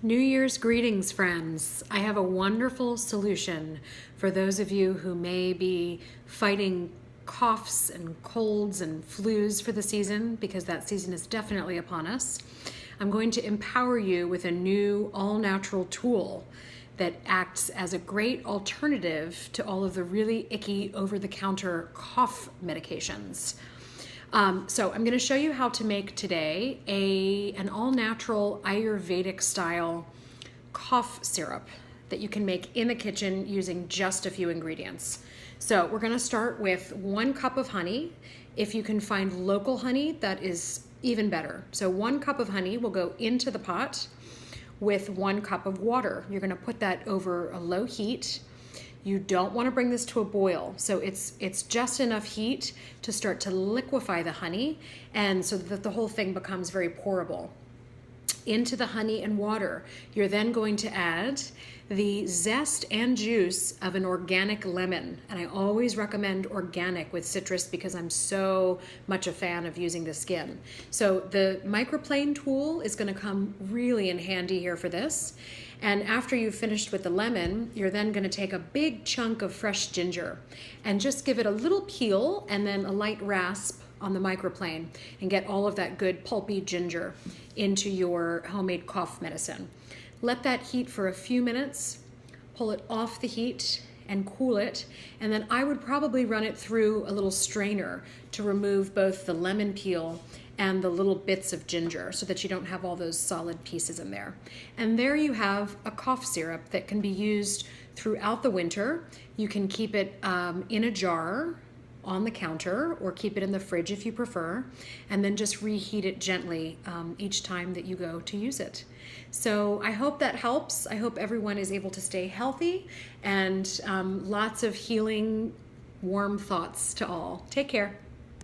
New Year's greetings, friends. I have a wonderful solution for those of you who may be fighting coughs and colds and flus for the season, because that season is definitely upon us. I'm going to empower you with a new all-natural tool that acts as a great alternative to all of the really icky over-the-counter cough medications. So I'm going to show you how to make today an all-natural Ayurvedic style cough syrup that you can make in the kitchen using just a few ingredients. So we're going to start with 1 cup of honey. If you can find local honey, that is even better. So 1 cup of honey will go into the pot with 1 cup of water. You're going to put that over a low heat. You don't want to bring this to a boil, so it's just enough heat to start to liquefy the honey, and so that the whole thing becomes very pourable. Into the honey and water, you're then going to add the zest and juice of an organic lemon, and I always recommend organic with citrus because I'm so much a fan of using the skin. So the microplane tool is going to come really in handy here for this. And after you've finished with the lemon, you're then going to take a big chunk of fresh ginger and just give it a little peel and then a light rasp on the microplane and get all of that good pulpy ginger into your homemade cough medicine. Let that heat for a few minutes, pull it off the heat and cool it, and then I would probably run it through a little strainer to remove both the lemon peel and the little bits of ginger so that you don't have all those solid pieces in there. And there you have a cough syrup that can be used throughout the winter. You can keep it in a jar on the counter or keep it in the fridge if you prefer, and then just reheat it gently each time that you go to use it. So I hope that helps. I hope everyone is able to stay healthy, and lots of healing, warm thoughts to all. Take care.